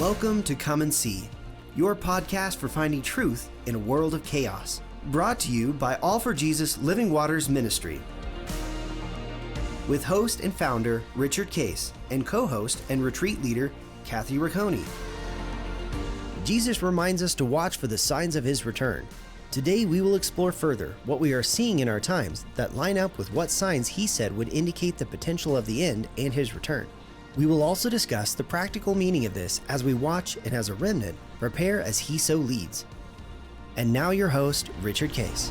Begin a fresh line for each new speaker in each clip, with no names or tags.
Welcome to Come and See, your podcast for finding truth in a world of chaos. Brought to you by All for Jesus Living Waters Ministry. With host and founder Richard Case and co-host and retreat leader Kathy Ricconi. Jesus reminds us to watch for the signs of his return. Today we will explore further what we are seeing in our times that line up with what signs he said would indicate the potential of the end and his return. We will also discuss the practical meaning of this as we watch and as a remnant prepare as he so leads. And now your host, Richard Case.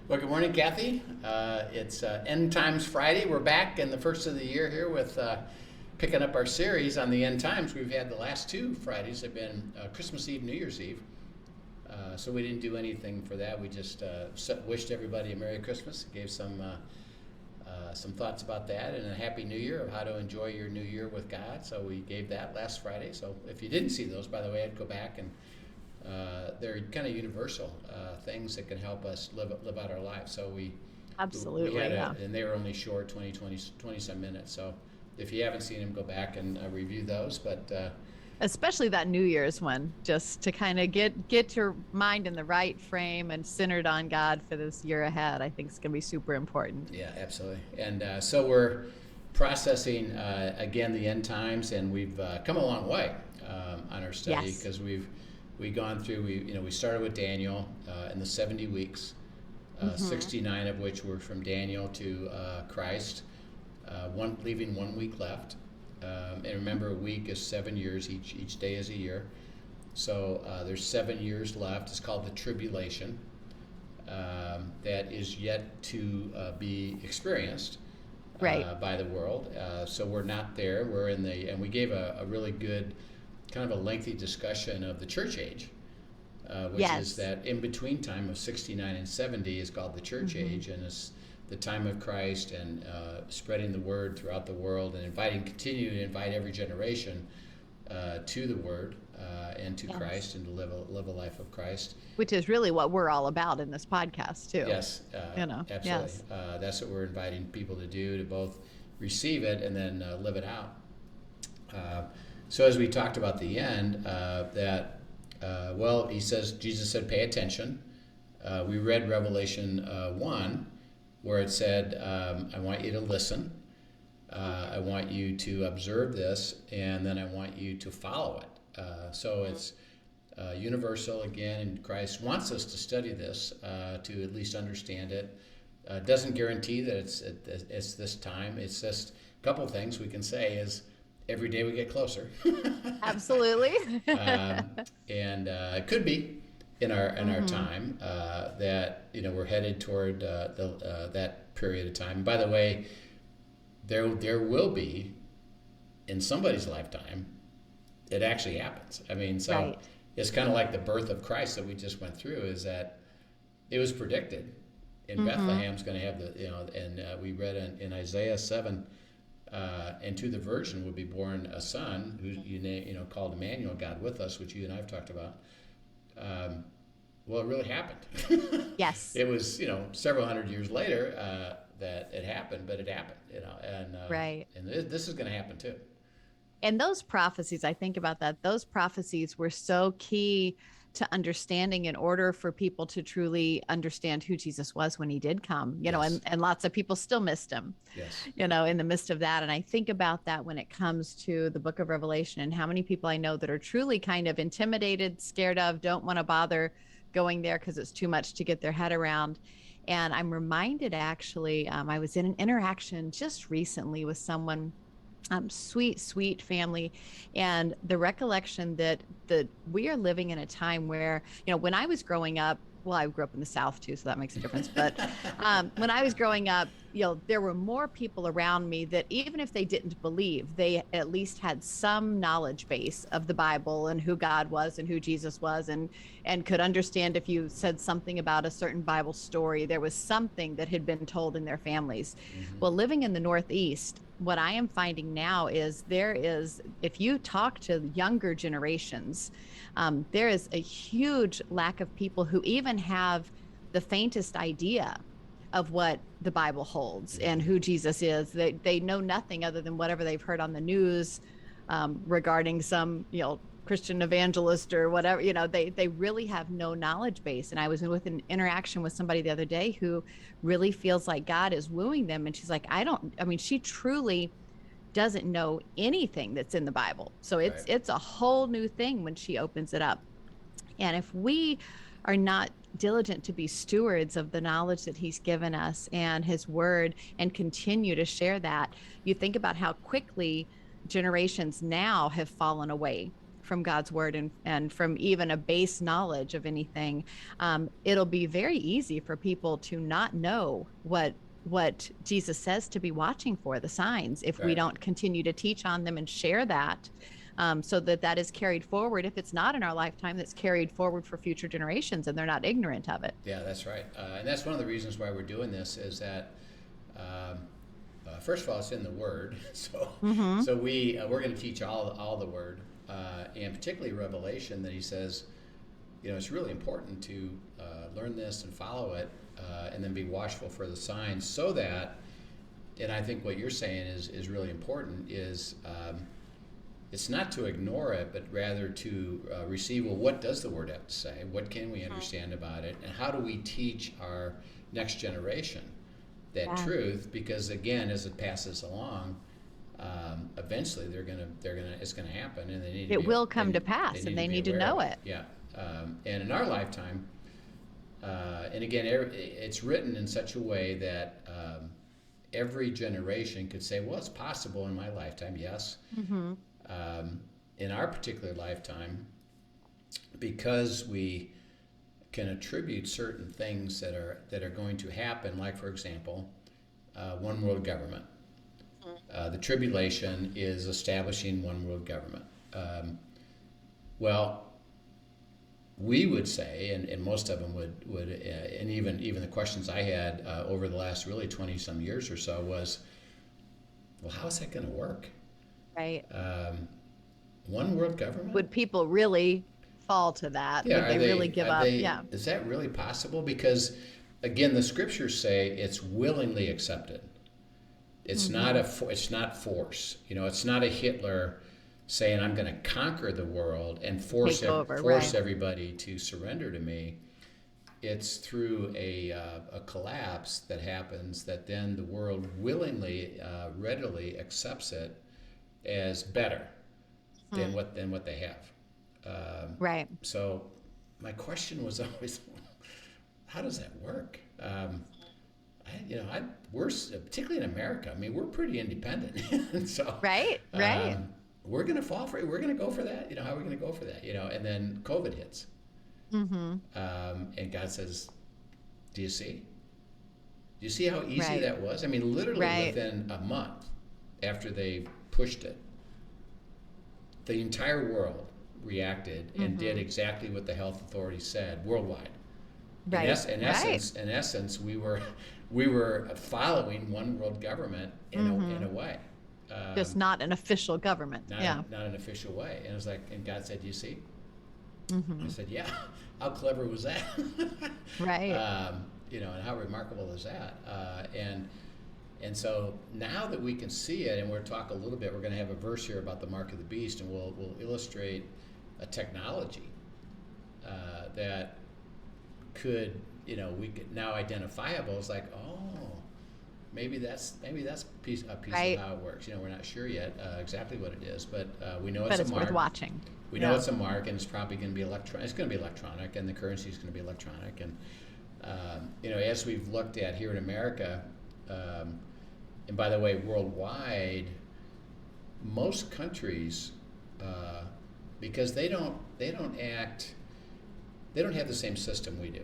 Well, good morning, Kathy. It's End Times Friday. We're back in the first of the year here with picking up our series on the end times. We've had the last two Fridays have been Christmas Eve, New Year's Eve. So we didn't do anything for that. We just wished everybody a Merry Christmas, gave some thoughts about that, and a Happy New Year of how to enjoy your New Year with God. So we gave that last Friday. So if you didn't see those, by the way, I'd go back and they're kind of universal things that can help us live out our lives. So we had and they were only short, 20 some minutes. So if you haven't seen them, go back and review those. But
especially that New Year's one, just to kind of get your mind in the right frame and centered on God for this year ahead. I think it's going to be super important.
Yeah, absolutely. And so we're processing again the end times, and we've come a long way on our study because we've gone through. We started with Daniel in the 70 weeks, 69 of which were from Daniel to Christ. Leaving 1 week left. And remember, a week is 7 years. Each day is a year. So there's 7 years left. It's called the Tribulation. That is yet to be experienced by the world. So we're not there. We're in the, and we gave a really good, kind of a lengthy discussion of the church age, which is that in between time of 69 and 70 is called the church age, and it's the time of Christ and spreading the word throughout the world and continue to invite every generation to the word and to Christ and to live a life of Christ.
Which is really what we're all about in this podcast too.
Yes, absolutely. Yes. That's what we're inviting people to do, to both receive it and then live it out. So as we talked about the end, Jesus said, pay attention. We read Revelation 1, where it said, I want you to listen, I want you to observe this, and then I want you to follow it. So it's universal again, and Christ wants us to study this, to at least understand it. Doesn't guarantee that it's this time. It's just a couple of things we can say is every day we get closer.
Absolutely.
And it could be in our time that we're headed toward that period of time. By the way, there will be in somebody's lifetime it actually happens. I mean, so it's kind of like the birth of Christ that we just went through. Is that it was predicted in Bethlehem's going to have and we read in Isaiah 7. And to the virgin would be born a son who called Emmanuel, God with us, which you and I have talked about. Well, it really happened.
Yes.
It was, several hundred years later that it happened, but it happened, and this is going to happen too.
And those prophecies, I think about that, those prophecies were so key to understanding in order for people to truly understand who Jesus was when he did come, and lots of people still missed him, in the midst of that. And I think about that when it comes to the book of Revelation and how many people I know that are truly kind of intimidated, scared of, don't want to bother going there because it's too much to get their head around. And I'm reminded, actually, I was in an interaction just recently with someone, sweet family, and the recollection that we are living in a time where, when I was growing up, well, I grew up in the South too, so that makes a difference. But when I was growing up, there were more people around me that even if they didn't believe, they at least had some knowledge base of the Bible and who God was and who Jesus was, and could understand if you said something about a certain Bible story, there was something that had been told in their families. Well, living in the Northeast, what I am finding now is if you talk to younger generations, there is a huge lack of people who even have the faintest idea of what the Bible holds and who Jesus is. They know nothing other than whatever they've heard on the news regarding some, Christian evangelist or whatever. They really have no knowledge base. And I was with an interaction with somebody the other day who really feels like God is wooing them. And she's like, she truly doesn't know anything that's in the Bible. So it's a whole new thing when she opens it up. And if we are not diligent to be stewards of the knowledge that he's given us and his word and continue to share that, you think about how quickly generations now have fallen away from God's word and from even a base knowledge of anything. It'll be very easy for people to not know what Jesus says to be watching for, the signs, if we don't continue to teach on them and share that. So that is carried forward. If it's not in our lifetime, that's carried forward for future generations, and they're not ignorant of it.
Yeah, that's right. And that's one of the reasons why we're doing this is that, first of all, it's in the Word. So we're going to teach all the Word, and particularly Revelation, that he says, it's really important to learn this and follow it, and then be watchful for the signs, so that, and I think what you're saying is really important, is it's not to ignore it, but rather to receive, well, what does the Word have to say? What can we understand about it? And how do we teach our next generation that truth? Because again, as it passes along, eventually it's gonna happen, and
it will come to pass, and they need to know it.
Yeah, and in our lifetime, and again, it's written in such a way that every generation could say, well, it's possible in my lifetime, yes. In our particular lifetime, because we can attribute certain things that are going to happen, like, for example, one world government. The tribulation is establishing one world government. Well, we would say, and most of them would, and even the questions I had over the last really 20 some years or so was, well, how is that going to work?
Right.
One world government?
Would people really fall to that?
Yeah,
would they really give up? Yeah.
Is that really possible? Because again, the scriptures say it's willingly accepted. It's not it's not force. It's not a Hitler saying, I'm going to conquer the world and force everybody to surrender to me. It's through a collapse that happens that then the world willingly, readily accepts it as better than what they have.
Right.
So my question was always, how does that work? We're particularly in America. I mean, we're pretty independent, so
right.
We're going to fall for it. We're going to go for that. How are we going to go for that? And then COVID hits, and God says, "Do you see? Do you see how easy that was? I mean, literally within a month after they pushed it, the entire world reacted and did exactly what the health authorities said worldwide. Right. In essence, we were following one world government in a way.
Just not an official government.
Not an official way. And it was like, and God said, "Do you see?" I said, "Yeah." How clever was that?
Right.
And how remarkable is that? And so now that we can see it, and we'll talk a little bit, we're going to have a verse here about the mark of the beast, and we'll illustrate a technology that could, we could now identifiable as like, maybe that's a piece of how it works. We're not sure yet exactly what it is, but we know it's a mark.
But it's worth watching.
We know it's a mark, and it's probably going to be electronic. It's going to be electronic, and the currency is going to be electronic. And as we've looked at here in America, and by the way, worldwide, most countries, because they don't have the same system we do.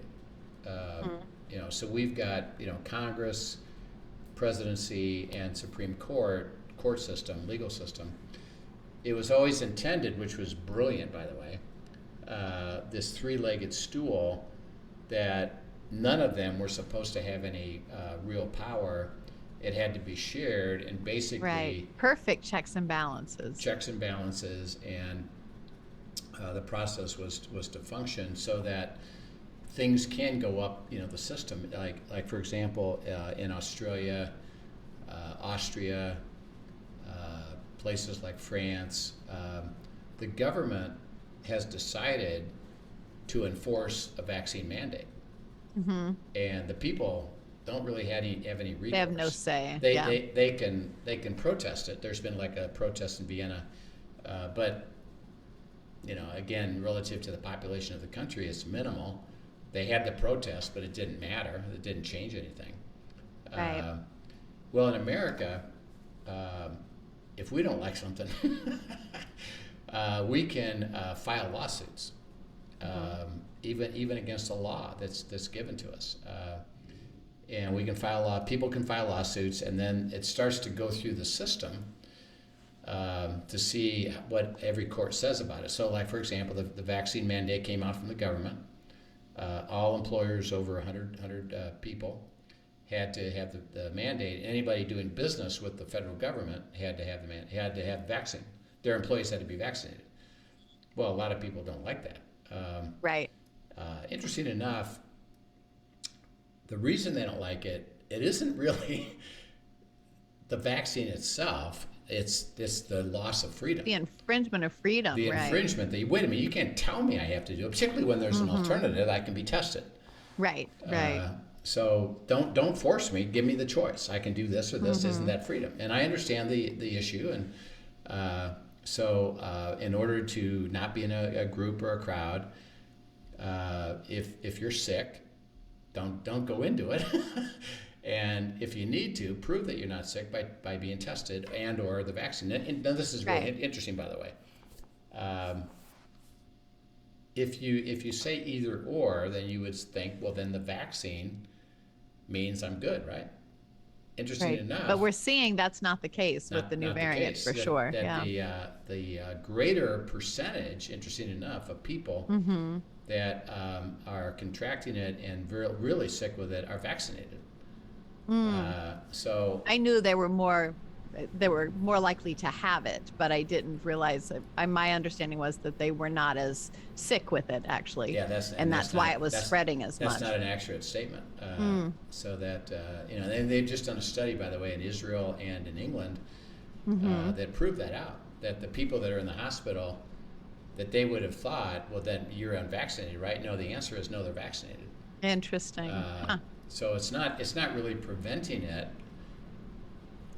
So we've got Congress, presidency, and Supreme Court system, legal system. It was always intended, which was brilliant, by the way, this three-legged stool that none of them were supposed to have any real power. It had to be shared, and basically
perfect checks and balances.
And the process was to function so that things can go up, the system. Like for example, in Australia, Austria, places like France, the government has decided to enforce a vaccine mandate, and the people don't really have any recourse.
They have no say.
They can protest it. There's been like a protest in Vienna, but again, relative to the population of the country, it's minimal. They had the protest, but it didn't matter. It didn't change anything.
Right.
Well, in America, if we don't like something, we can file lawsuits, even against a law that's given to us. And we can people can file lawsuits, and then it starts to go through the system to see what every court says about it. So, like, for example, the vaccine mandate came out from the government. All employers over 100 people had to have the mandate. Anybody doing business with the federal government had to have vaccine. Their employees had to be vaccinated. Well, a lot of people don't like that.
Right.
Interesting enough, the reason they don't like it isn't really the vaccine itself. It's the loss of freedom.
The infringement of freedom.
The
right.
infringement. Wait a minute, you can't tell me I have to do it, particularly when there's an alternative I can be tested.
Right. Right.
So don't force me. Give me the choice. I can do this or this. Isn't that freedom? And I understand the issue. And so in order to not be in a group or a crowd, if you're sick, don't go into it. And if you need to, prove that you're not sick by being tested and or the vaccine. And this is really interesting, by the way. If you say either or, then you would think, well, then the vaccine means I'm good, right? Interesting enough.
But we're seeing that's not the case with the new variant, for sure.
The greater percentage, interesting enough, of people that are contracting it and really sick with it are vaccinated. So
I knew they were more likely to have it, but I didn't realize that. My understanding was that they were not as sick with it, actually.
Yeah,
that's why it was spreading as much.
That's not an accurate statement. So that they've just done a study, by the way, in Israel and in England that proved that out. That the people that are in the hospital, that they would have thought, well, then you're unvaccinated, right? No, the answer is no, they're vaccinated.
Interesting.
So it's not really preventing it.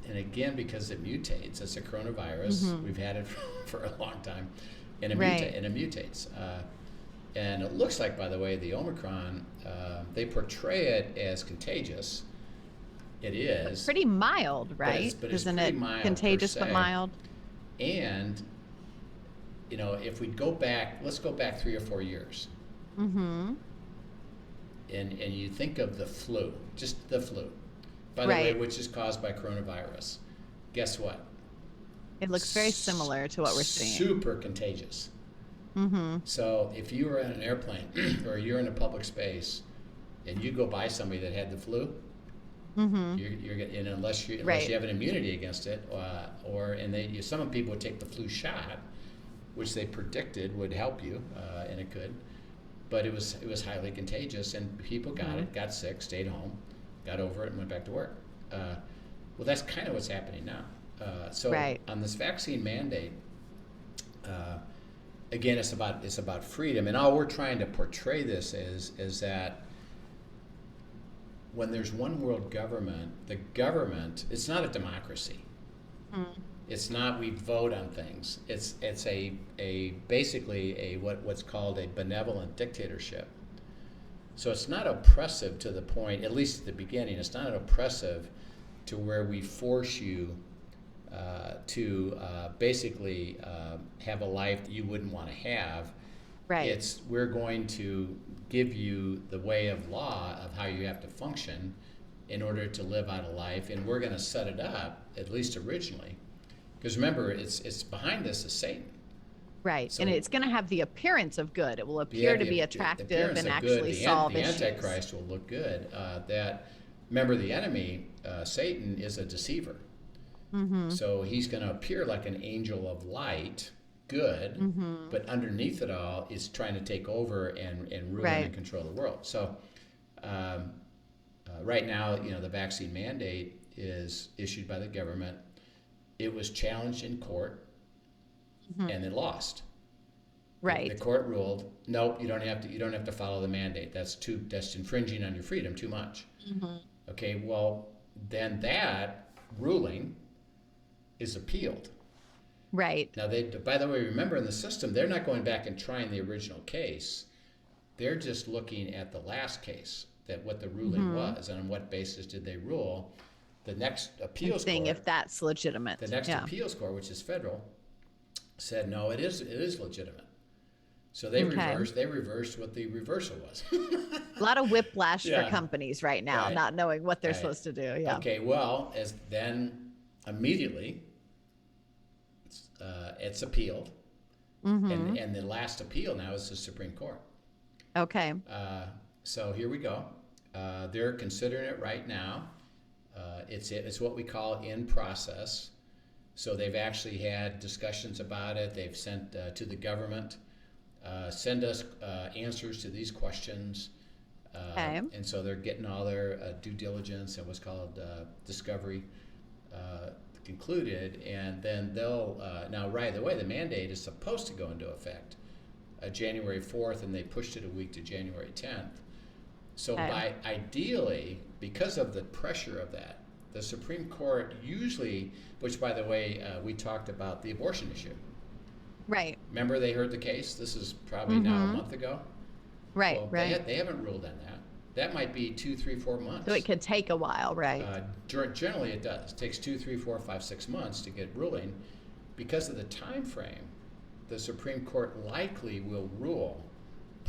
And again, because it mutates, it's a coronavirus. We've had it for a long time, and it mutates. And it looks like, by the way, the Omicron, they portray it as contagious. It is.
But pretty mild, right?
But it's
Isn't
pretty
it
mild,
contagious but mild?
And, if we go back, let's go back 3 or 4 years. And you think of the flu, just the flu, by the way, which is caused by coronavirus. Guess what?
It looks very similar to what we're seeing.
Super contagious. So if you were on an airplane or you're in a public space and you go by somebody that had the flu, unless you have an immunity against it, some people would take the flu shot, which they predicted would help you, and it could. But it was highly contagious, and people got it, got sick, stayed home, got over it, and went back to work. Well, that's kind of what's happening now. So on this vaccine mandate, again, it's about freedom, and all we're trying to portray this is that when there's one world government, the government, it's not a democracy. It's not we vote on things. It's basically what's called a benevolent dictatorship. So it's not oppressive to the point, at least at the beginning, it's not oppressive to where we force you to basically have a life that you wouldn't want to have. Right. We're going to give you the way of law of how you have to function in order to live out a life, and we're going to set it up, at least originally. Because remember, it's behind this is Satan.
Right, so, and it's going to have the appearance of good. It will appear to be attractive and actually solve issues.
The Antichrist will look good. Remember, the enemy, Satan, is a deceiver. So he's going to appear like an angel of light, good, but underneath it all is trying to take over and ruin and control the world. So right now, the vaccine mandate is issued by the government. It was challenged in court, and it lost.
Right.
The court ruled, nope, you don't have to follow the mandate. That's infringing on your freedom too much. Okay, well, then that ruling is appealed.
Right.
Now, by the way, remember in the system, they're not going back and trying the original case. They're just looking at the last case, that what the ruling was, and on what basis did they rule. The next appeals
court, if that's legitimate.
The next appeals court, which is federal, said no, it is legitimate. So they reversed what the reversal was.
A lot of whiplash for companies right now, not knowing what they're supposed to do. Yeah.
Okay. Well, as then immediately, it's appealed, and the last appeal now is the Supreme Court.
Okay.
So here we go. They're considering it right now. It's what we call in process. So they've actually had discussions about it. They've sent to the government, send us answers to these questions. And so they're getting all their due diligence and what's called discovery concluded. And then they'll, now right away, the mandate is supposed to go into effect January 4th, and they pushed it a week to January 10th. So ideally, because of the pressure of that, the Supreme Court usually, which by the way, we talked about the abortion issue.
Right.
Remember they heard the case? This is probably now a month ago.
Right,
well,
right.
They haven't ruled on that. That might be 2, 3, 4 months.
So it could take a while, right?
Generally it does. It takes 2, 3, 4, 5, 6 months to get ruling. Because of the time frame, the Supreme Court likely will rule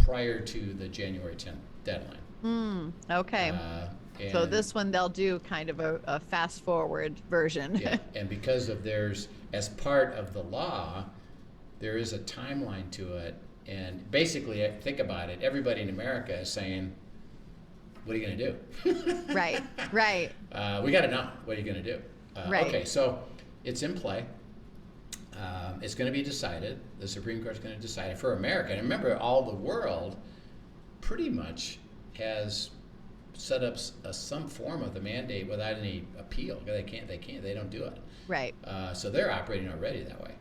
prior to the January 10th deadline.
Okay. So this one they'll do kind of a fast forward version.
Yeah, and because of as part of the law, there is a timeline to it. And basically, think about it, everybody in America is saying, what are you going to do?
Right.
We got to know, what are you going to do?
Right.
Okay, so it's in play. It's going to be decided. The Supreme Court's going to decide it for America. And remember, all the world pretty much has set up some form of the mandate without any appeal. They don't do it.
Right.
So they're operating already that way.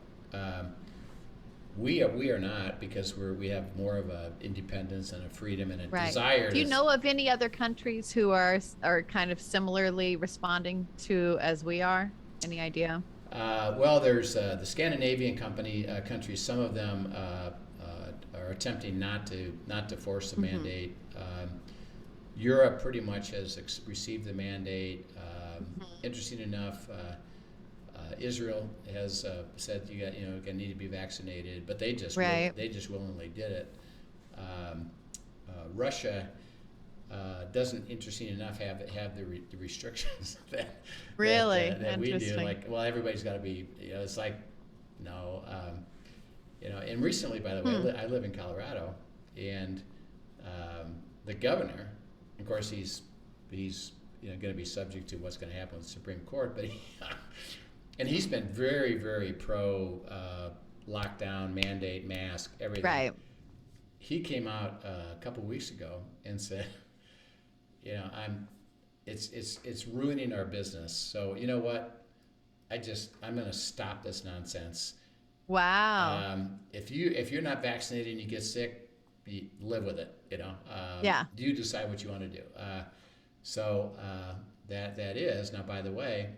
We are not, because we have more of a independence and a freedom and a desire.
Do you know of any other countries who are kind of similarly responding to as we are? Any idea?
Well, there's the Scandinavian countries. Some of them are attempting not to force the mandate. Europe pretty much has received the mandate. Interesting enough, Israel has said you need to be vaccinated, but they just willingly did it. Russia doesn't, interesting enough, have the restrictions that we do. Like, well, everybody's got to be. It's like, no, And recently, by the way, I live in Colorado, and the governor, of course, he's going to be subject to what's going to happen with the Supreme Court, but and he's been very, very pro lockdown, mandate, mask, everything.
Right.
He came out a couple weeks ago and said, it's ruining our business. So you know what? I'm going to stop this nonsense.
Wow.
If you're not vaccinated and you get sick, you live with it. You decide what you want to do. So that is now. By the way,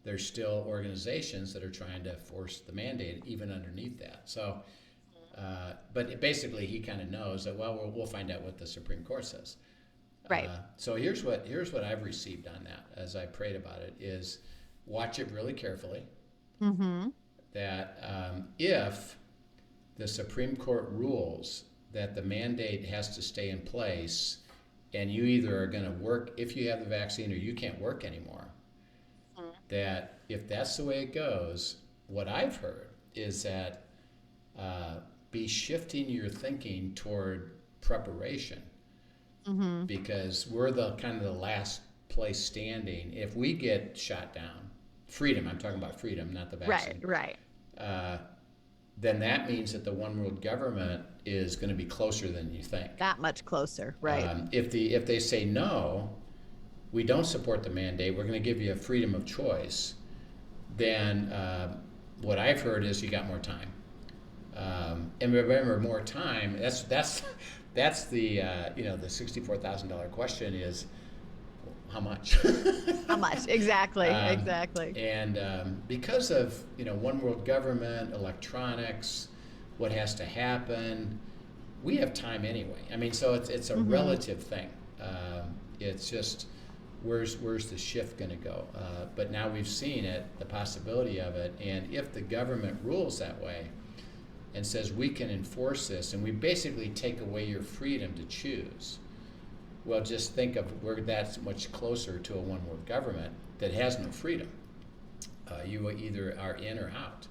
there's still organizations that are trying to force the mandate even underneath that. So, but basically, he kind of knows that. Well, we'll find out what the Supreme Court says.
Right.
So here's what I've received on that as I prayed about it is watch it really carefully. That if the Supreme Court rules that the mandate has to stay in place, and you either are going to work if you have the vaccine or you can't work anymore. That if that's the way it goes, what I've heard is that be shifting your thinking toward preparation, because we're the kind of the last place standing. If we get shot down, freedom, I'm talking about freedom, not the vaccine.
Right.
then that means that the one world government is going to be closer than you think.
That much closer, right?
If they say no, we don't support the mandate, we're going to give you a freedom of choice, then what I've heard is you got more time. And remember, more time. That's the the $64,000 question is how much?
How much? Exactly.
And because of one world government, electronics, what has to happen, we have time anyway. I mean, so it's a relative thing. It's just where's the shift going to go? But now we've seen it, the possibility of it, and if the government rules that way and says we can enforce this, and we basically take away your freedom to choose. Well, just think of we're that much closer to a one world government that has no freedom. You either are in or out.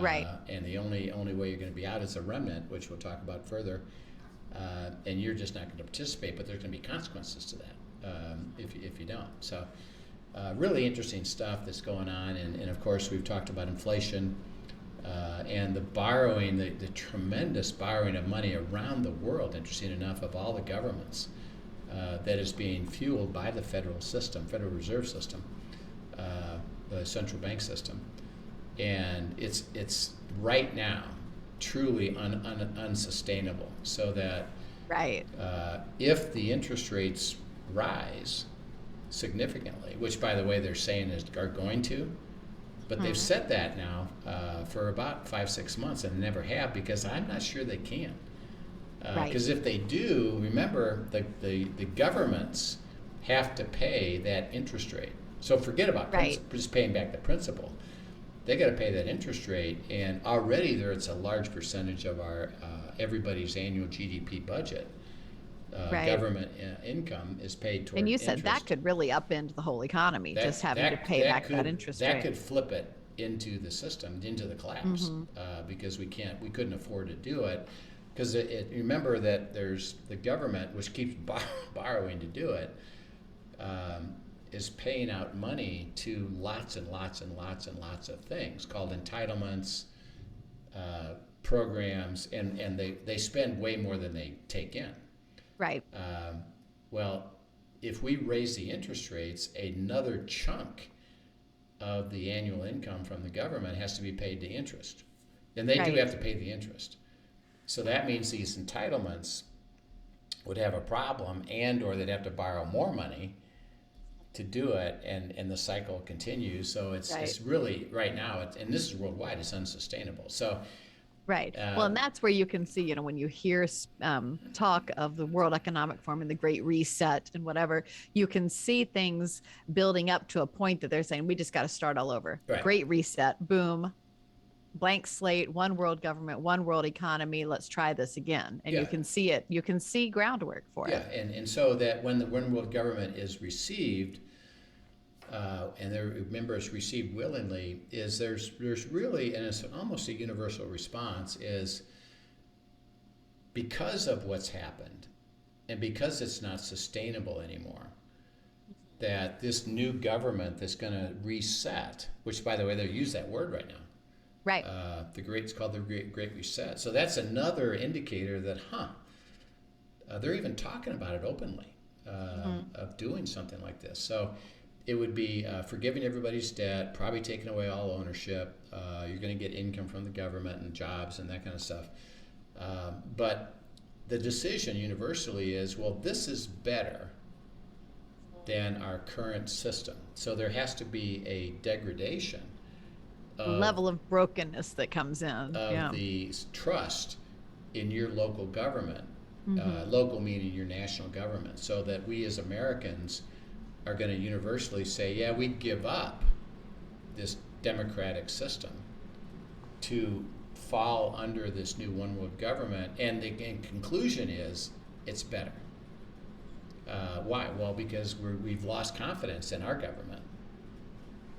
Right.
And the only way you're going to be out is a remnant, which we'll talk about further. And you're just not going to participate, but there's going to be consequences to that if you don't. So really interesting stuff that's going on. And of course, we've talked about inflation and the borrowing, the tremendous borrowing of money around the world, interesting enough, of all the governments. That is being fueled by the federal system, Federal Reserve System, the central bank system, and it's right now truly unsustainable. So that if the interest rates rise significantly, which by the way they're saying are going to, but they've said that now for about 5-6 months and never have, because I'm not sure they can. Because if they do, remember, the governments have to pay that interest rate. So forget about just paying back the principal. They got to pay that interest rate, and already it's a large percentage of our everybody's annual GDP budget. Government income is paid toward.
And you said
interest.
that could really upend the whole economy, just having to pay back that interest rate.
That could flip it into the system, into the collapse, because we couldn't afford to do it. Because remember that there's the government, which keeps borrowing to do it, is paying out money to lots and lots and lots and lots of things called entitlements, programs, and they spend way more than they take in.
Right.
Well, if we raise the interest rates, another chunk of the annual income from the government has to be paid to interest. And they do have to pay the interest. So that means these entitlements would have a problem, or they'd have to borrow more money to do it, and the cycle continues. So it's really, right now, and this is worldwide, it's unsustainable. So
well, and that's where you can see, when you hear talk of the World Economic Forum and the Great Reset and whatever, you can see things building up to a point that they're saying, we just got to start all over. Great Reset, boom. Blank slate, one world government, one world economy, let's try this again. And you can see it. You can see groundwork for it.
Yeah, and so that when the one world government is received, and their members received willingly, is there's really, and it's almost a universal response, is because of what's happened, and because it's not sustainable anymore, that this new government that's going to reset, which by the way, they use that word right now. It's called the Great Reset. So that's another indicator that, they're even talking about it openly, of doing something like this. So it would be forgiving everybody's debt, probably taking away all ownership. You're going to get income from the government and jobs and that kind of stuff. But the decision universally is, well, this is better than our current system. So there has to be a degradation.
Level of brokenness that comes in.
Of the trust in your local government, local meaning your national government, so that we as Americans are going to universally say, we'd give up this democratic system to fall under this new one world government. And the conclusion is it's better. Why? Well, because we've lost confidence in our government.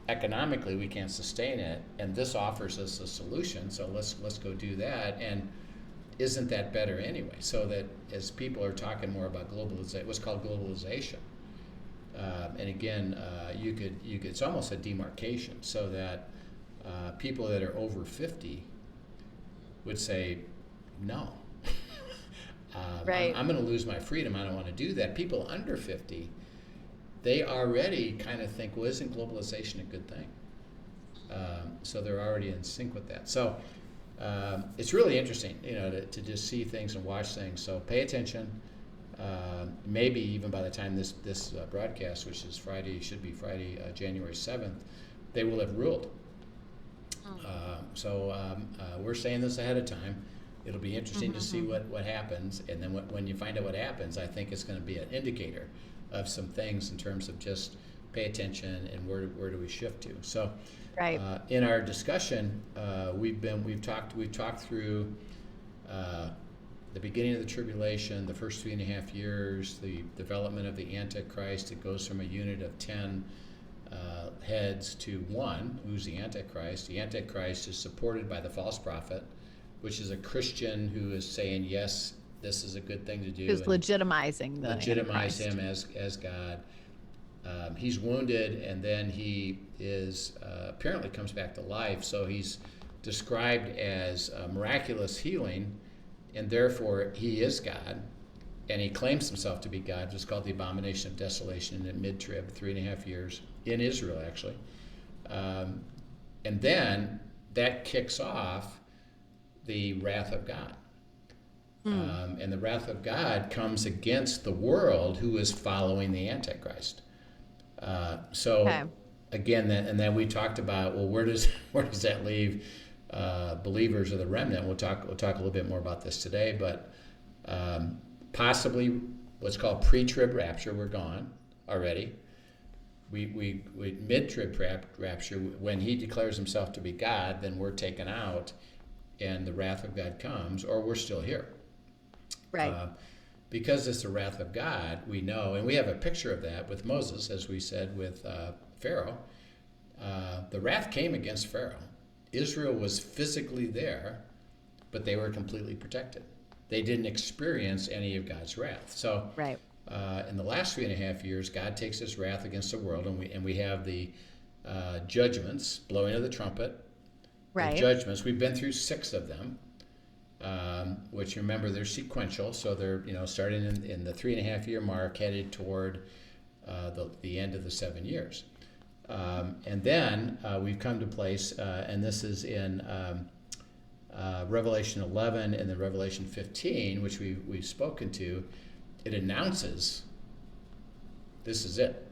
Economically, we can't sustain it, and this offers us a solution. So let's go do that. And isn't that better anyway? So that as people are talking more about globalization, what's called globalization, and again, you could it's almost a demarcation, so that people that are over 50 would say, no.
Right.
I'm going to lose my freedom. I don't want to do that. People under 50, they already kind of think, well, isn't globalization a good thing? So they're already in sync with that. So it's really interesting, to just see things and watch things. So pay attention. Maybe even by the time this broadcast, which is Friday, should be Friday, January 7th, they will have ruled. So we're saying this ahead of time. It'll be interesting to see what happens, and then when you find out what happens, I think it's going to be an indicator of some things in terms of just pay attention and where do we shift to. So,
right.
In our discussion, we've talked through the beginning of the tribulation, the first 3.5 years, the development of the Antichrist. It goes from a unit of 10 heads to one, who's the Antichrist. The Antichrist is supported by the false prophet, which is a Christian who is saying, yes, this is a good thing to do.
Who's legitimizing the
legitimize
Antichrist.
him as God. He's wounded, and then he is apparently comes back to life. So he's described as miraculous healing, and therefore he is God, and he claims himself to be God. It's called the abomination of desolation in mid-trib, 3.5 years in Israel, actually. And then that kicks off the wrath of God. And the wrath of God comes against the world who is following the Antichrist. Again, and then we talked about, well, where does that leave believers of the remnant? We'll talk a little bit more about this today, but possibly what's called pre-trib rapture. We're gone already. We mid-trib rapture, when he declares himself to be God, then we're taken out, and the wrath of God comes, or we're still here.
Right.
Because it's the wrath of God, we know, and we have a picture of that with Moses, as we said with Pharaoh. The wrath came against Pharaoh. Israel was physically there, but they were completely protected. They didn't experience any of God's wrath. So,
right.
In the last 3.5 years, God takes his wrath against the world, and we have the judgments, blowing of the trumpet.
Right.
The judgments. We've been through 6 of them. Which, remember, they're sequential, so they're starting in the 3.5 year mark, headed toward the end of the 7 years, and then we've come to place, and this is in Revelation 11 and then Revelation 15, which we've spoken to. It announces this is it.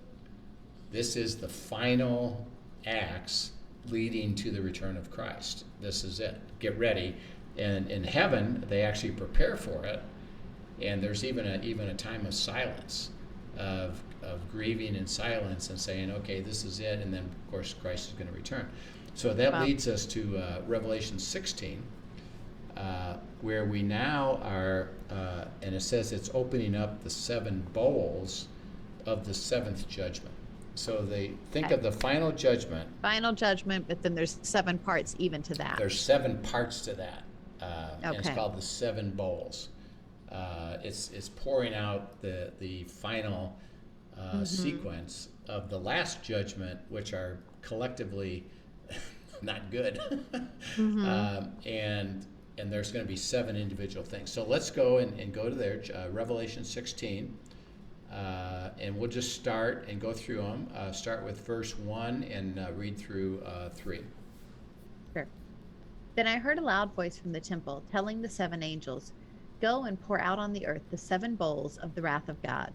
This is the final acts leading to the return of Christ. This is it. Get ready. And in heaven, they actually prepare for it, and there's even a time of silence, of grieving and silence, and saying, okay, this is it, and then of course Christ is going to return. So that leads us to Revelation 16, where we now are, and it says it's opening up the 7 bowls of the 7th judgment. So they think of the final judgment.
Final judgment, but then there's 7 parts even to that.
There's 7 parts to that. And it's
Okay.
called the 7 bowls. It's pouring out the final sequence of the last judgment, which are collectively not good. And there's going to be 7 individual things. So let's go and go to there, Revelation 16. And we'll just start and go through them. Start with verse 1 and read through 3.
Sure. Then I heard a loud voice from the temple telling the 7 angels, "Go and pour out on the earth the 7 bowls of the wrath of God."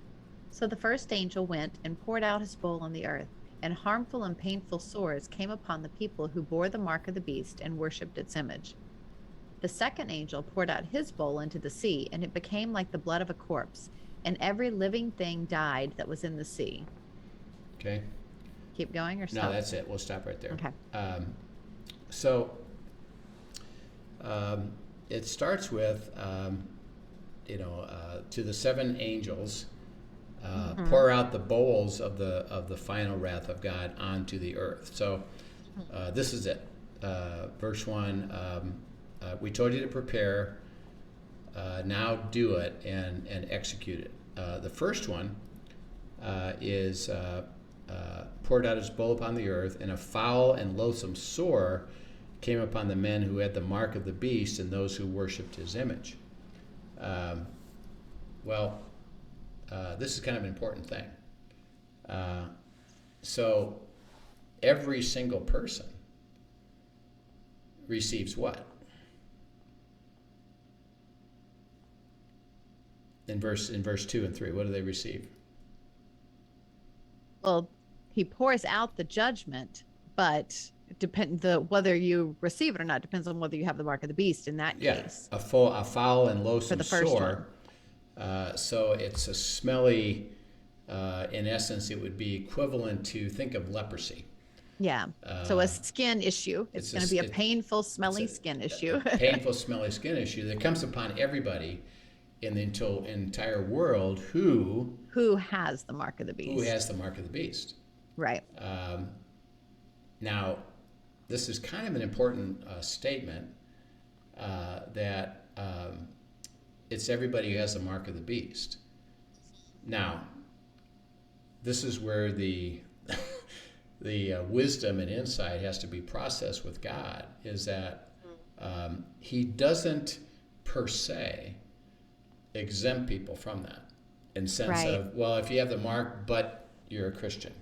So the first angel went and poured out his bowl on the earth, and harmful and painful sores came upon the people who bore the mark of the beast and worshipped its image. The second angel poured out his bowl into the sea, and it became like the blood of a corpse, and every living thing died that was in the sea.
Okay?
Keep going or stop?
No, that's it. We'll stop right there.
Okay.
It starts with, to the 7 angels, pour out the bowls of the final wrath of God onto the earth. So this is it. Verse 1, we told you to prepare, now do it and execute it. The first one is poured out his bowl upon the earth, and a foul and loathsome sore came upon the men who had the mark of the beast and those who worshipped his image. This is kind of an important thing. So every single person receives what? In verse 2 and 3, what do they receive?
Well, he pours out the judgment, but whether you receive it or not depends on whether you have the mark of the beast in that case.
A foul and loathsome sore.
One.
So it's a smelly, in essence, it would be equivalent to, think of leprosy.
Yeah. So a skin issue. It's going to be a painful, smelly skin issue.
A painful, smelly skin issue that comes upon everybody in the entire world who
has the mark of the beast.
Who has the mark of the beast.
Right.
Now, this is kind of an important statement that it's everybody who has the mark of the beast. Now, this is where the wisdom and insight has to be processed with God, is that he doesn't per se exempt people from that in sense of, well, if you have the mark but you're a Christian.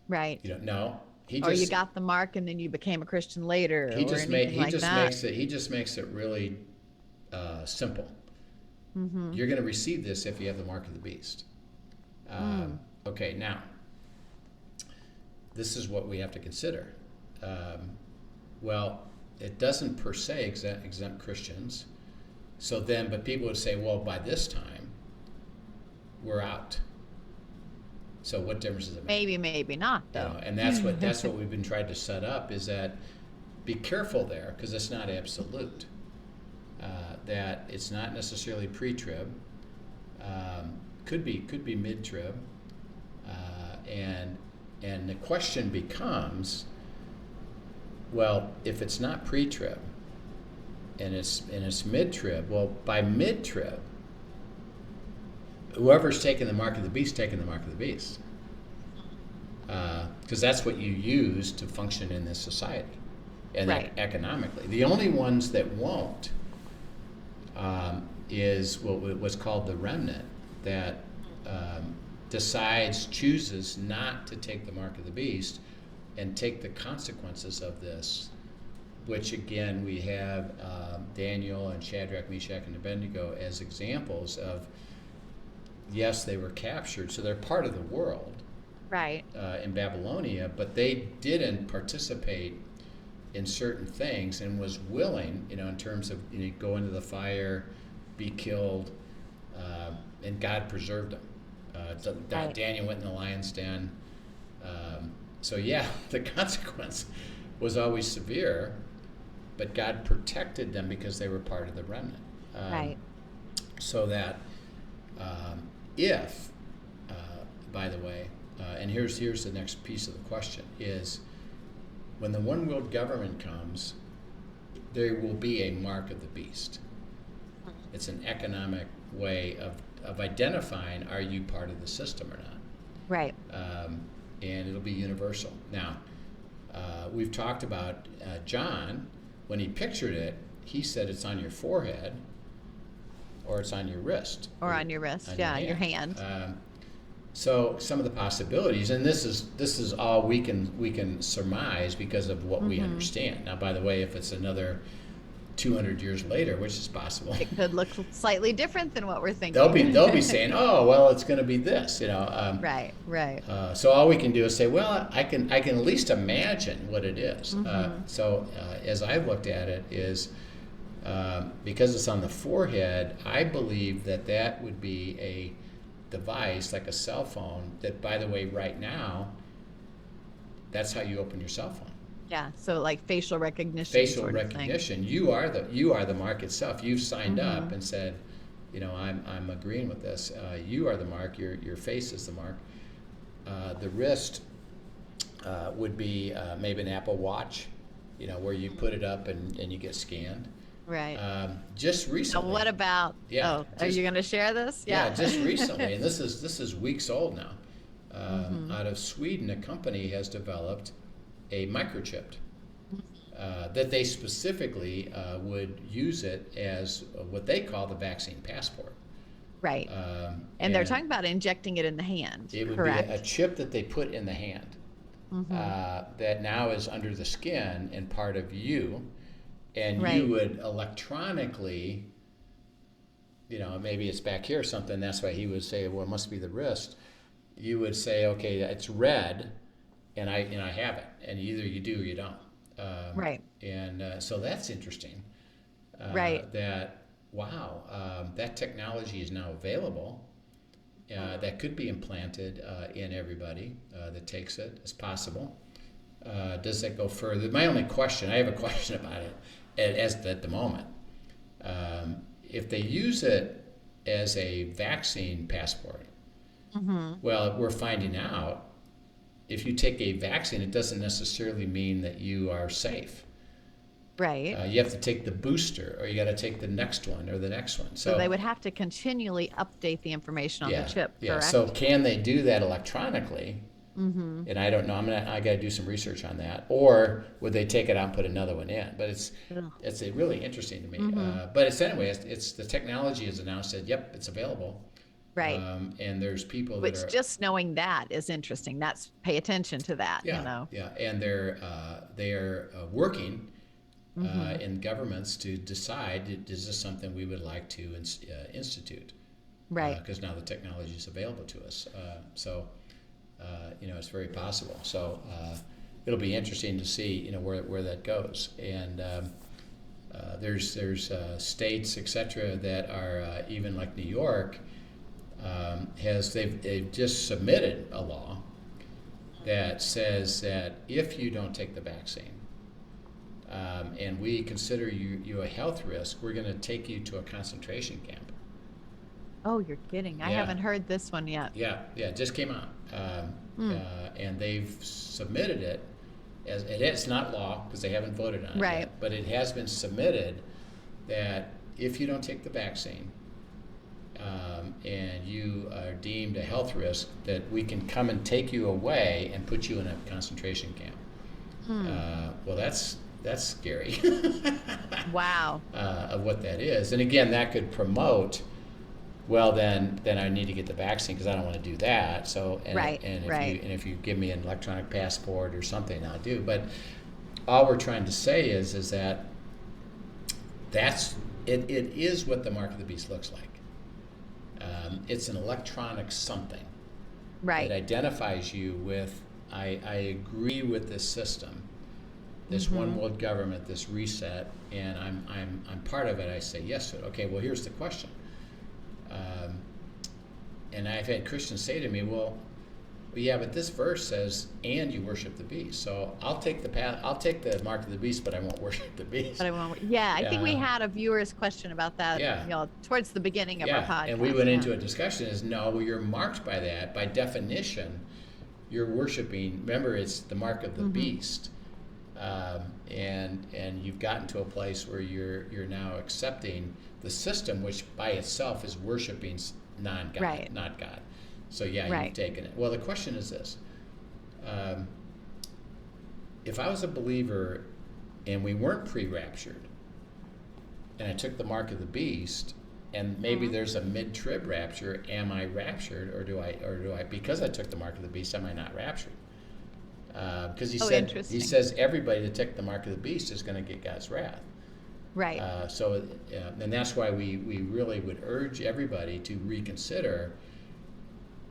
Right.
You don't know.
Or you got the mark and then you became a Christian later. He just
makes it really simple.
Mm-hmm.
You're going to receive this if you have the mark of the beast. Okay, now this is what we have to consider. Well, it doesn't per se exempt Christians. So then, but people would say, well, by this time, we're out. So what difference does it make?
Maybe not, though.
You know, and that's what we've been trying to set up, is that be careful there, because it's not absolute. That it's not necessarily pre-trib, could be mid-trib, and the question becomes, well, if it's not pre-trib and it's mid-trib, well, by mid-trib, whoever's taking the mark of the beast, taking the mark of the beast, because that's what you use to function in this society and economically. The only ones that won't is what's called the remnant, that chooses not to take the mark of the beast and take the consequences of this, which again we have Daniel and Shadrach, Meshach, and Abednego as examples of, yes, they were captured, so they're part of the world,
right,
in Babylonia, but they didn't participate in certain things and was willing, in terms of go into the fire, be killed, and God preserved them. Daniel went in the lion's den. So yeah, the consequence was always severe, but God protected them because they were part of the remnant.
Right.
So that if, by the way, and here's the next piece of the question, is when the one world government comes, there will be a mark of the beast. It's an economic way of identifying, are you part of the system or not?
Right.
And it'll be universal. Now, we've talked about John, when he pictured it, he said it's on your forehead or it's on your wrist.
Or on your wrist, your hand.
So some of the possibilities, and this is all we can surmise because of what we understand. Now, by the way, if it's another 200 years later, which is possible,
it could look slightly different than what we're thinking.
They'll be saying, oh, well, it's going to be this,
Right.
So all we can do is say, well, I can at least imagine what it is. So as I've looked at it, is because it's on the forehead, I believe that would be a device like a cell phone. That, by the way, right now, that's how you open your cell phone.
Yeah, so like facial recognition.
Facial recognition. You are the mark itself. You've signed up and said, I'm agreeing with this. You are the mark. Your face is the mark. The wrist would be maybe an Apple Watch, where you put it up and you get scanned.
Right.
Just recently.
So what about?
Yeah.
Are you going to share this?
Yeah. Just recently, and this is weeks old now. out of Sweden, a company has developed a microchip that they specifically would use it as what they call the vaccine passport.
Right. And they're talking about injecting it in the hand.
It would
correct?
be a chip that they put in the hand that now is under the skin and part of you. And you would electronically, maybe it's back here or something. That's why he would say, well, it must be the wrist. You would say, okay, it's red, and I have it. And either you do or you don't. And so that's interesting. That, wow, that technology is now available. That could be implanted in everybody that takes it. It's possible. Does that go further? I have a question about it at the moment. If they use it as a vaccine passport, well, we're finding out if you take a vaccine, it doesn't necessarily mean that you are safe.
Right.
You have to take the booster, or you got to take the next one or the next one.
So they would have to continually update the information on the chip, correct?
So can they do that electronically? And I don't know. I got to do some research on that. Or would they take it out and put another one in? But it's really interesting to me. But it's the technology is announced that yep, it's available.
Right.
And there's people
which just knowing that is interesting. That's pay attention to that.
Yeah. And they're working in governments to decide, is this something we would like to institute?
Right.
Because now the technology is available to us. It's very possible. So it'll be interesting to see, where that goes. And there's states, et cetera, that are even like New York they've just submitted a law that says that if you don't take the vaccine and we consider you a health risk, we're going to take you to a concentration camp.
Oh, you're kidding. I haven't heard this one yet.
Yeah, it just came out. And they've submitted it as it's not law because they haven't voted on it yet, but it has been submitted that if you don't take the vaccine and you are deemed a health risk, that we can come and take you away and put you in a concentration camp. Well, that's scary.
Wow.
Of what that is. And again, that could promote, well, then I need to get the vaccine because I don't want to do that. So, if you give me an electronic passport or something, I'll do. But all we're trying to say is that it is what the mark of the beast looks like. It's an electronic something that identifies you with, I agree with this system, this one world government, this reset, and I'm part of it. I say yes to it. Okay, well, here's the question. And I've had Christians say to me, well, yeah, but this verse says, and you worship the beast. So I'll take the mark of the beast, but I won't worship the beast.
But I won't. Yeah, I think we had a viewer's question about that. Towards the beginning of our podcast.
And we went into a discussion. Well, you're marked by that. By definition, you're worshiping. Remember, it's the mark of the beast, and you've gotten to a place where you're now accepting the system, which by itself is worshiping non-God, not God. So you've taken it. Well, the question is this. If I was a believer and we weren't pre-raptured and I took the mark of the beast and maybe there's a mid-trib rapture, am I raptured or do I because I took the mark of the beast, am I not raptured? Because he says everybody that took the mark of the beast is going to get God's wrath.
Right.
And that's why we really would urge everybody to reconsider,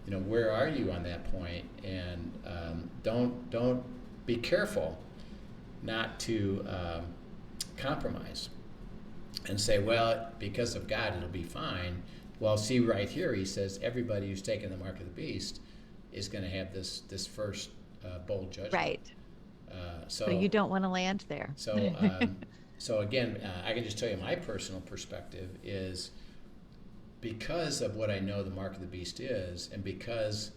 where are you on that point? And don't be careful not to compromise and say, well, because of God, it'll be fine. Well, see right here, he says everybody who's taken the mark of the beast is going to have this first bold judgment.
Right. So you don't want to land there.
So again, I can just tell you my personal perspective is because of what I know the mark of the beast is, and because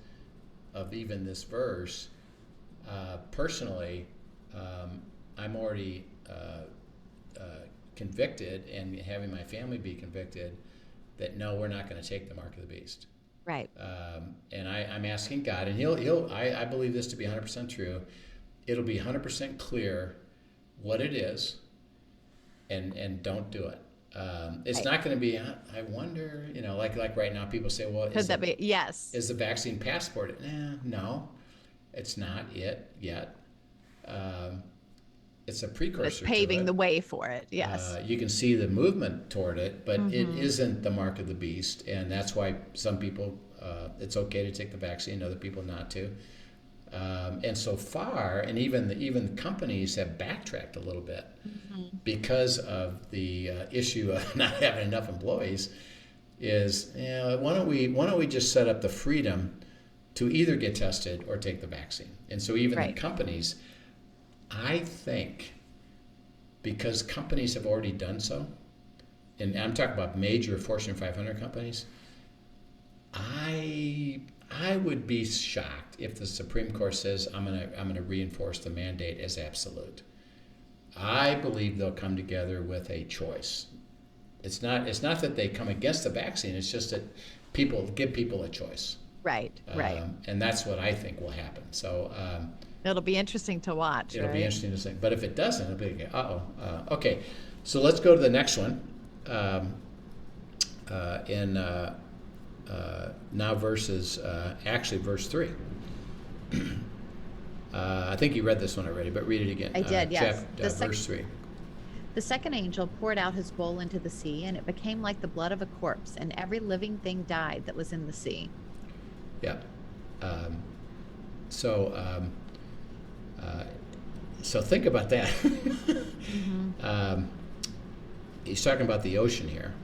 of even this verse, personally, I'm already convicted and having my family be convicted that no, we're not going to take the mark of the beast.
Right.
And I'm asking God, and I believe this to be 100% true. It'll be 100% clear what it is, and don't do it. It's not going to be, I wonder, like right now people say, well,
Could that be? Yes.
Is the vaccine passport? No, it's not it yet. It's a precursor.
It's paving the way for it. Yes.
You can see the movement toward it, but it isn't the mark of the beast, and that's why some people it's okay to take the vaccine, other people not to. And so far, and even companies have backtracked a little bit because of the issue of not having enough employees. Is why don't we just set up the freedom to either get tested or take the vaccine? And so even the companies, I think, because companies have already done so, and I'm talking about major Fortune 500 companies, I would be shocked if the Supreme Court says I'm gonna reinforce the mandate as absolute. I believe they'll come together with a choice. It's not that they come against the vaccine. It's just that give people a choice.
Right.
And that's what I think will happen. So
it'll be interesting to watch.
It'll be interesting to see. But if it doesn't, it'll be okay. So let's go to the next one. Now verse 3. I think you read this one already, but read it again.
I did, yes.
Verse 3.
The second angel poured out his bowl into the sea, and it became like the blood of a corpse, and every living thing died that was in the sea.
Yeah. So think about that. He's talking about the ocean here.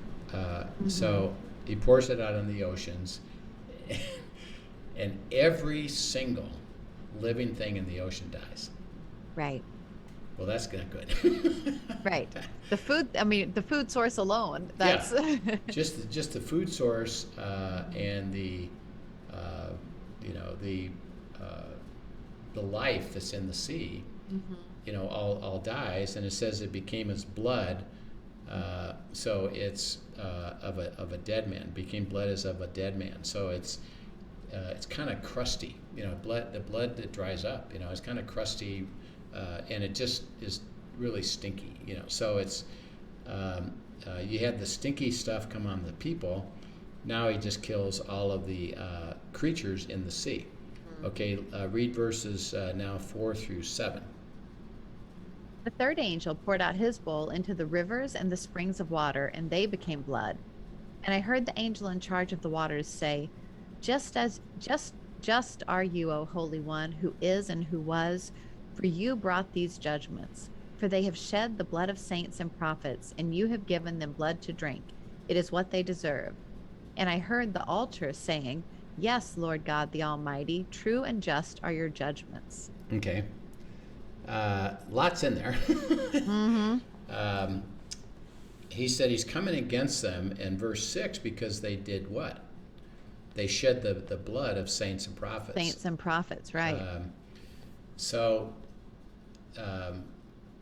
So he pours it out on the oceans, and every single living thing in the ocean dies.
Right.
Well, that's not good.
Right. The food source alone. That's
just the food source and the life that's in the sea. All dies, and it says it became as blood. So it's of a dead man. Became blood as of a dead man. So it's kind of crusty. The blood that dries up. It's kind of crusty. And it just is really stinky, So it's you had the stinky stuff come on the people. Now he just kills all of the creatures in the sea. Okay, read verses now 4 through 7.
The third angel poured out his bowl into the rivers and the springs of water, and they became blood. And I heard the angel in charge of the waters say, Just are you, O Holy One, who is and who was, for you brought these judgments. For they have shed the blood of saints and prophets, and you have given them blood to drink. It is what they deserve. And I heard the altar saying, Yes, Lord God the Almighty, true and just are your judgments.
Okay. Lots in there. He said he's coming against them in verse 6 because they did what? They shed the blood of saints and prophets.
Saints and prophets, right.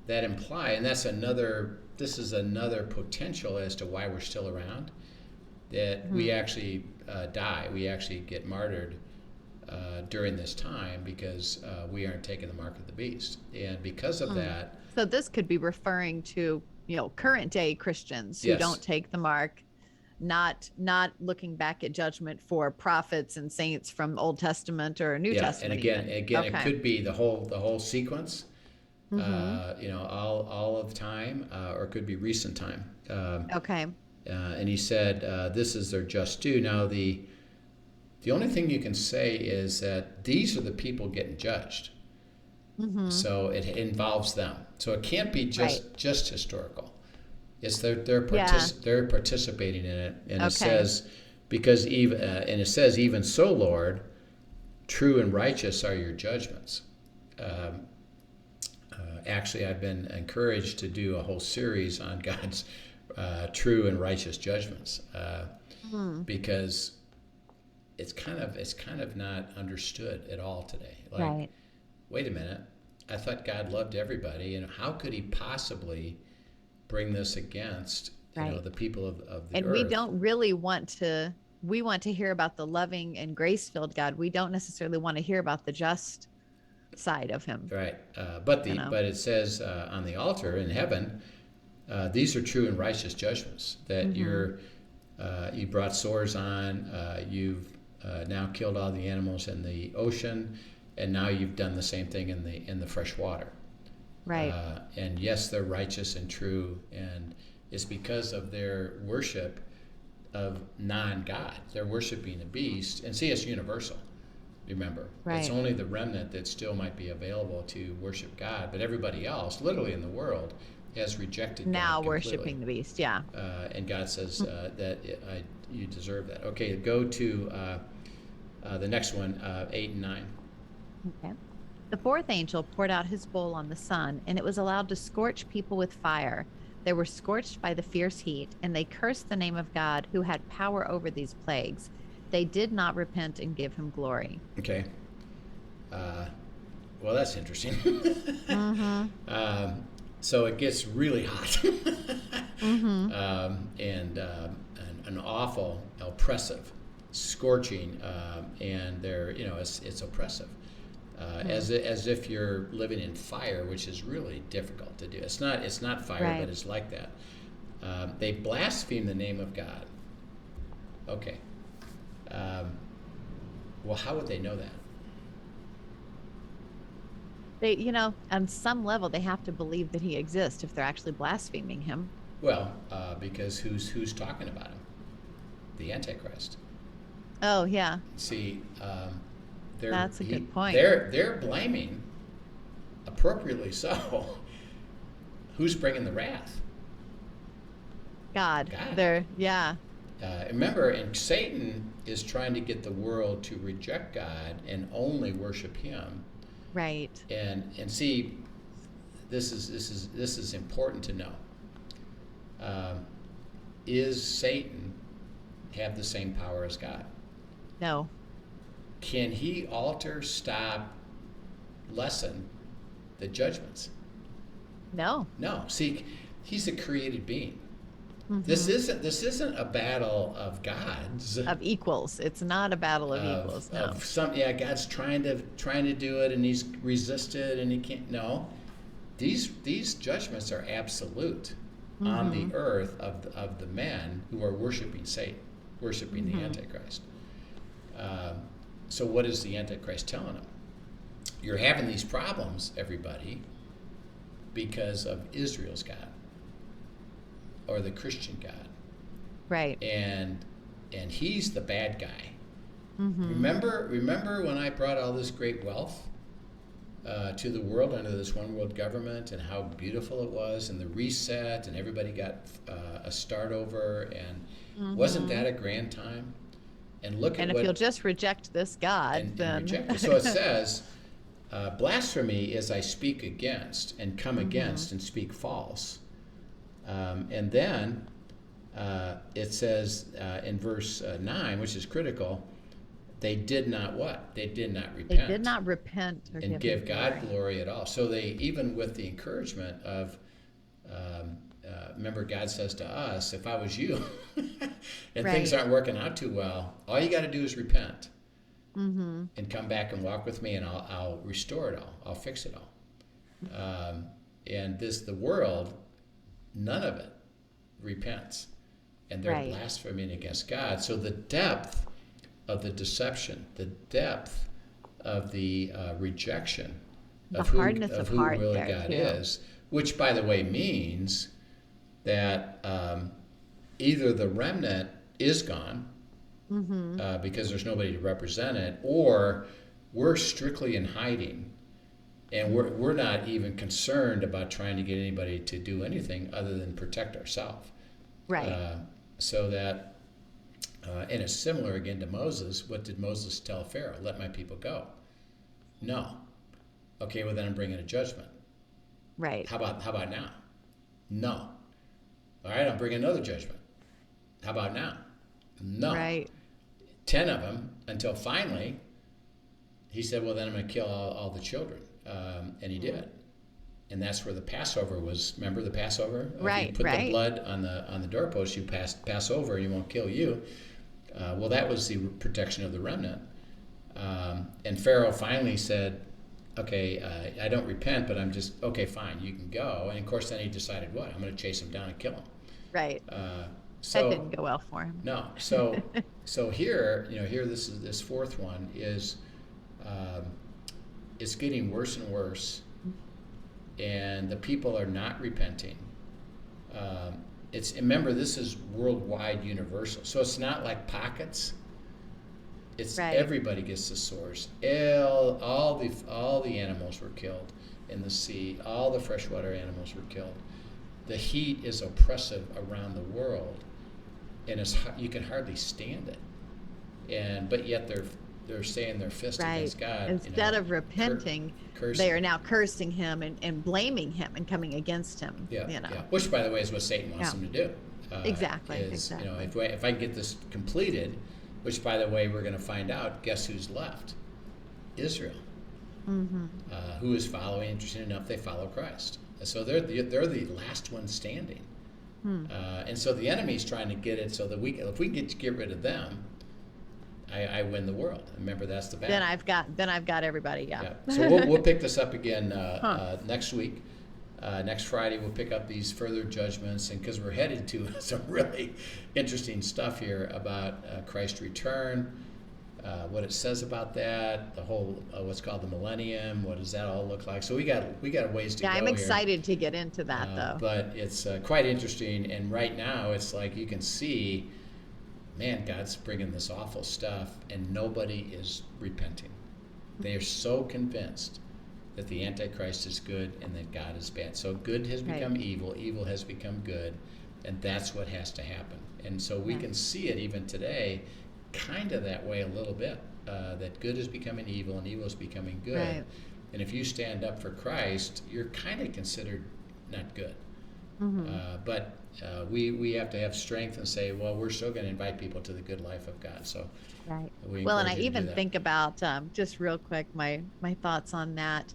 That imply, and this is another potential as to why we're still around, that we actually die, we actually get martyred during this time because we aren't taking the mark of the beast. And because of that...
So this could be referring to, current day Christians who don't take the mark, not looking back at judgment for prophets and saints from Old Testament or New Testament.
And again, it could be the whole sequence, all of time, or it could be recent time. And he said, this is their just due. Now, the only thing you can say is that these are the people getting judged. So it involves them. So it can't be just historical. It's they're participating in it, and it says even so, Lord, true and righteous are your judgments. Actually, I've been encouraged to do a whole series on God's true and righteous judgments because it's kind of not understood at all today. Like, wait a minute, I thought God loved everybody, and how could He possibly bring this against the people of the earth?
And we don't really want to we want to hear about the loving and grace-filled God. We don't necessarily want to hear about the just side of him.
Right. But it says on the altar in heaven, these are true and righteous judgments, that you brought sores on, you've now killed all the animals in the ocean, and now you've done the same thing in the fresh water.
Right.
And yes, they're righteous and true, and it's because of their worship of non-God. They're worshiping a beast, and see, it's universal. Remember, it's only the remnant that still might be available to worship God, but everybody else, literally in the world, has rejected
now
God completely.
Worshiping the beast. Yeah.
And God says that you deserve that. Okay, go to the next one, 8 and 9.
Okay. The fourth angel poured out his bowl on the sun, and it was allowed to scorch people with fire. They were scorched by the fierce heat, and they cursed the name of God who had power over these plagues. They did not repent and give him glory. Okay.
Well, that's interesting. So it gets really hot. And an awful, oppressive, scorching, and they're, it's oppressive. As if you're living in fire, which is really difficult to do. It's not fire, but it's like that. They blaspheme the name of God. Okay. Well, how would they know that?
They, on some level, they have to believe that he exists if they're actually blaspheming him.
Well, because who's talking about him? The Antichrist.
Oh, yeah.
See,
that's a good point.
They're blaming, appropriately so, who's bringing the wrath?
God.
Remember, and Satan is trying to get the world to reject God and only worship him.
Right.
And see, this is important to know. Is Satan have the same power as God?
No.
Can he alter, stop, lessen the judgments?
No.
No. See, he's a created being. This isn't a battle of gods. Of
equals. It's not a battle of equals. No.
God's trying to do it, and he's resisted, and he can't. No, these judgments are absolute on the earth of the men who are worshiping Satan, worshiping the Antichrist. So what is the Antichrist telling them? You're having these problems, everybody, because of Israel's God. Or the Christian God,
right?
And he's the bad guy. Remember when I brought all this great wealth to the world under this one world government, and how beautiful it was, and the reset, and everybody got a start over, and wasn't that a grand time? And look
and
at
if you'll just reject this God, then
reject it. So it says, blasphemy is I speak against and come against and speak false. And then it says in verse 9, which is critical, they did not what? They did not repent.
They did not repent
and give God glory at all. So they, even with the encouragement of, remember God says to us, if I was you and things aren't working out too well, all you got to do is repent and come back and walk with me, and I'll restore it all. I'll fix it all. And the world, none of it repents, and they're blaspheming against God. So the depth of the deception, the depth of the rejection of who really God is, which, by the way, means that either the remnant is gone because there's nobody to represent it, or we're strictly in hiding. And we're not even concerned about trying to get anybody to do anything other than protect ourselves.
Right.
So that, and it's similar again to Moses. What did Moses tell Pharaoh? Let my people go. No. Okay, well then I'm bringing a judgment.
Right.
How about now? No. All right, I'll bring another judgment. How about now? No.
Right.
10 of them, until finally he said, well then I'm going to kill all the children. And he did, and that's where the Passover was. Remember the Passover?
Right.
You put the blood on the doorpost. You pass over, and he won't kill you. Well, that was the protection of the remnant. And Pharaoh finally said, okay, I don't repent, but I'm just, okay, fine, you can go. And of course, then he decided, what? I'm going to chase him down and kill him.
Right.
So
that didn't go well for him.
No. So here, this fourth one is, it's getting worse and worse, and the people are not repenting. Remember, this is worldwide, universal. So it's not like pockets. It's right. Everybody gets the sores. All the animals were killed in the sea. All the freshwater animals were killed. The heat is oppressive around the world, and you can hardly stand it. But yet they're saying their fist
right.
against God.
Instead of repenting, they are now cursing him and blaming him and coming against him.
Yeah. Which, by the way, is what Satan wants them to do.
Exactly.
If I can get this completed, which, by the way, we're going to find out, guess who's left? Israel. Mm-hmm. Who is following, interesting enough, they follow Christ. So they're the last ones standing. And so the enemy's trying to get it so that if we get rid of them, I win the world. Remember, that's the battle.
Then I've got everybody. Yeah.
So we'll pick this up again next week. Next Friday we'll pick up these further judgments, and because we're headed to some really interesting stuff here about Christ's return, what it says about that, the whole what's called the millennium. What does that all look like? So we got a ways to go.
Yeah, I'm excited to get into that though.
But it's quite interesting, and right now it's like you can see, man, God's bringing this awful stuff, and nobody is repenting. They are so convinced that the Antichrist is good and that God is bad. So good has become evil, evil has become good, and that's what has to happen. And so we can see it even today, kind of that way a little bit, that good is becoming evil and evil is becoming good. Right. And if you stand up for Christ, you're kind of considered not good. Mm-hmm. But we have to have strength and say, well, we're still going to invite people to the good life of God. So,
right. Well, and I even think about just real quick my thoughts on that.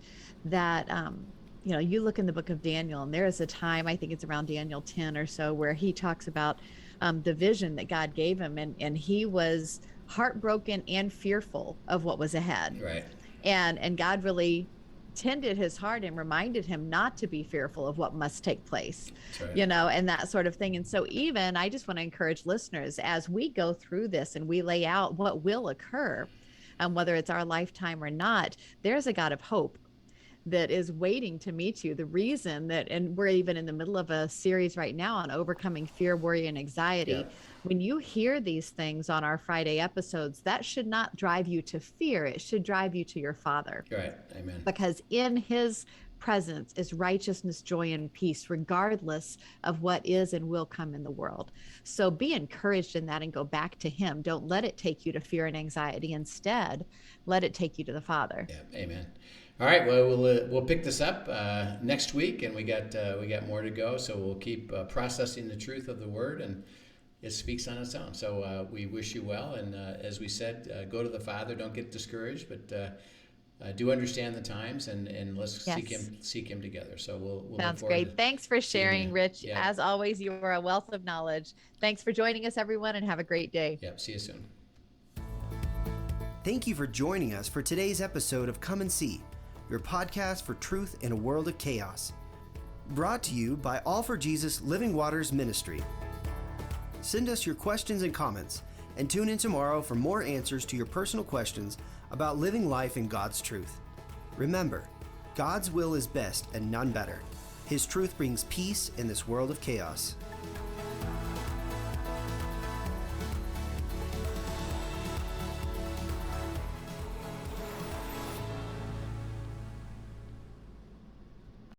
You look in the book of Daniel, and there is a time, I think it's around Daniel 10 or so, where he talks about the vision that God gave him, and he was heartbroken and fearful of what was ahead.
Right.
And God really tended his heart and reminded him not to be fearful of what must take place, right. And that sort of thing. And so even I just want to encourage listeners, as we go through this and we lay out what will occur, whether it's our lifetime or not, there's a God of hope that is waiting to meet you. The reason that, and we're even in the middle of a series right now on overcoming fear, worry, and anxiety. Yeah. When you hear these things on our Friday episodes, that should not drive you to fear. It should drive you to your Father.
Right. Amen.
Because in his presence is righteousness, joy, and peace, regardless of what is and will come in the world. So be encouraged in that and go back to him. Don't let it take you to fear and anxiety. Instead, let it take you to the Father.
Yeah. Amen. All right. Well, we'll pick this up next week, and we got more to go. So we'll keep processing the truth of the Word, and it speaks on its own. So we wish you well, and as we said, go to the Father. Don't get discouraged, but do understand the times, and let's seek Him together. So we'll
sounds great. Thanks for sharing, Rich. Yeah. As always, you are a wealth of knowledge. Thanks for joining us, everyone, and have a great day.
Yep. See you soon.
Thank you for joining us for today's episode of Come and See, your podcast for truth in a world of chaos. Brought to you by All for Jesus Living Waters Ministry. Send us your questions and comments, and tune in tomorrow for more answers to your personal questions about living life in God's truth. Remember, God's will is best and none better. His truth brings peace in this world of chaos.